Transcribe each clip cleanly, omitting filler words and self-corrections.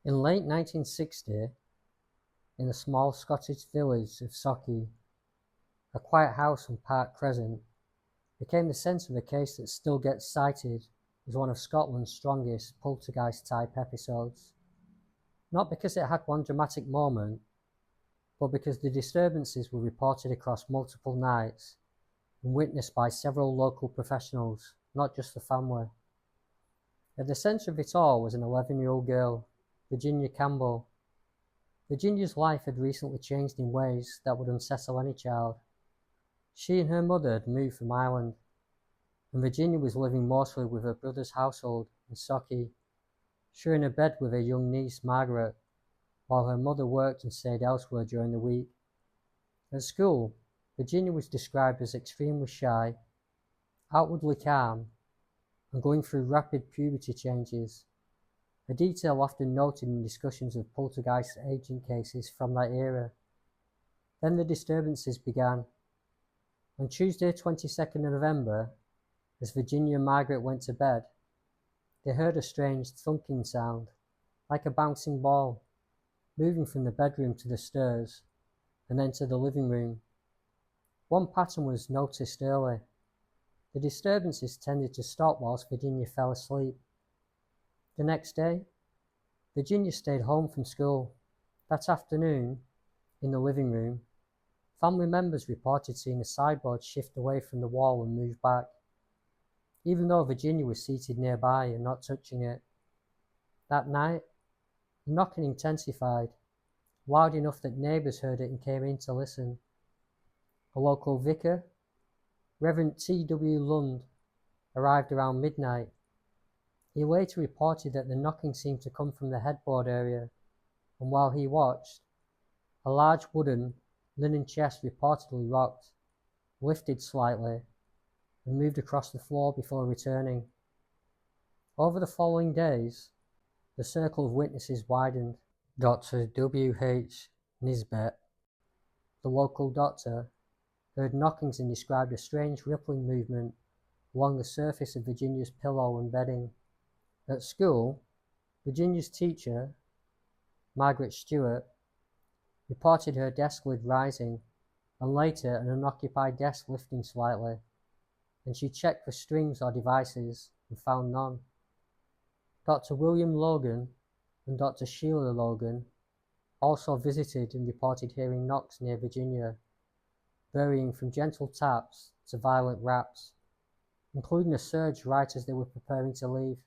In late 1960, in the small Scottish village of Sauchie, a quiet house on Park Crescent became the centre of a case that still gets cited as one of Scotland's strongest poltergeist-type episodes. Not because it had one dramatic moment, but because the disturbances were reported across multiple nights and witnessed by several local professionals, not just the family. At the centre of it all was an 11-year-old girl, Virginia Campbell. Virginia's life had recently changed in ways that would unsettle any child. She and her mother had moved from Ireland, and Virginia was living mostly with her brother's household in Sauchie, sharing a bed with her young niece Margaret, while her mother worked and stayed elsewhere during the week. At school, Virginia was described as extremely shy, outwardly calm, and going through rapid puberty changes, a detail often noted in discussions of poltergeist agent cases from that era. Then the disturbances began. On Tuesday, 22nd of November, as Virginia and Margaret went to bed, they heard a strange thunking sound, like a bouncing ball, moving from the bedroom to the stairs, and then to the living room. One pattern was noticed early. The disturbances tended to stop whilst Virginia fell asleep. The next day, Virginia stayed home from school. That afternoon, in the living room, family members reported seeing a sideboard shift away from the wall and move back, even though Virginia was seated nearby and not touching it. That night, the knocking intensified, loud enough that neighbours heard it and came in to listen. A local vicar, Reverend T.W. Lund, arrived around midnight. He later reported that the knocking seemed to come from the headboard area, and while he watched, a large wooden, linen chest reportedly rocked, lifted slightly, and moved across the floor before returning. Over the following days, the circle of witnesses widened. Dr. W. H. Nisbet, the local doctor, heard knockings and described a strange rippling movement along the surface of Virginia's pillow and bedding. At school, Virginia's teacher, Margaret Stewart, reported her desk lid rising and later an unoccupied desk lifting slightly, and she checked for strings or devices and found none. Dr. William Logan and Dr. Sheila Logan also visited and reported hearing knocks near Virginia, varying from gentle taps to violent raps, including a surge right as they were preparing to leave.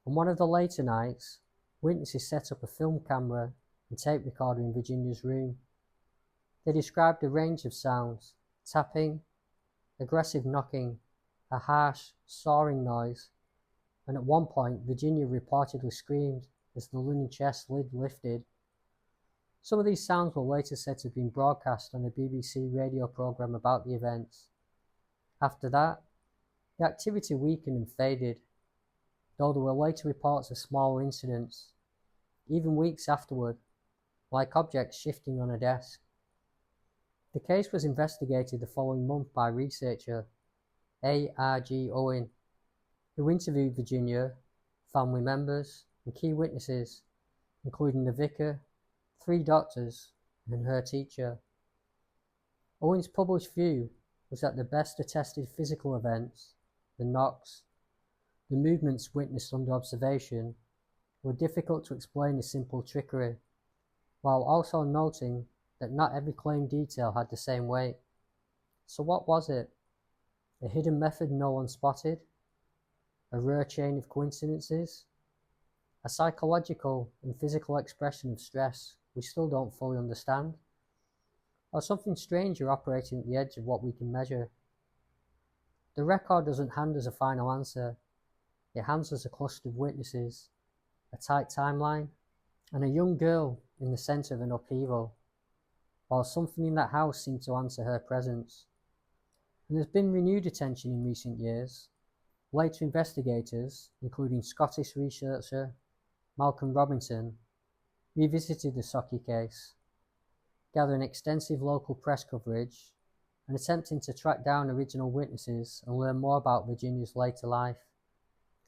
On one of the later nights, witnesses set up a film camera and tape recorder in Virginia's room. They described a range of sounds: tapping, aggressive knocking, a harsh, sawing noise, and at one point Virginia reportedly screamed as the linen chest lid lifted. Some of these sounds were later said to have been broadcast on a BBC radio programme about the events. After that, the activity weakened and faded, though there were later reports of smaller incidents, even weeks afterward, like objects shifting on a desk. The case was investigated the following month by researcher A.R.G. Owen, who interviewed Virginia, family members, and key witnesses, including the vicar, 3 doctors, and her teacher. Owen's published view was that the best attested physical events, the knocks, the movements witnessed under observation, were difficult to explain as simple trickery, while also noting that not every claimed detail had the same weight. So what was it? A hidden method no one spotted? A rare chain of coincidences? A psychological and physical expression of stress we still don't fully understand? Or something stranger operating at the edge of what we can measure? The record doesn't hand us a final answer. It hands us a cluster of witnesses, a tight timeline, and a young girl in the centre of an upheaval, while something in that house seemed to answer her presence. And there's been renewed attention in recent years. Later investigators, including Scottish researcher Malcolm Robinson, revisited the Sauchie case, gathering extensive local press coverage and attempting to track down original witnesses and learn more about Virginia's later life,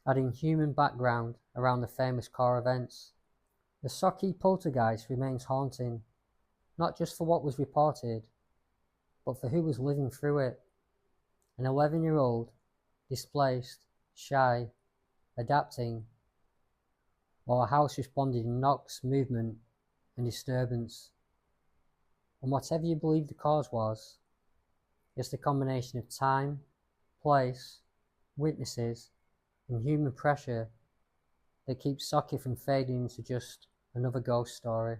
adding human background around the famous core events. The Sauchie poltergeist remains haunting, not just for what was reported, but for who was living through it. An 11-year-old, displaced, shy, adapting, while a house responded in knocks, movement, and disturbance. And whatever you believe the cause was, it's the combination of time, place, witnesses, and human pressure that keeps Sauchie from fading into just another ghost story.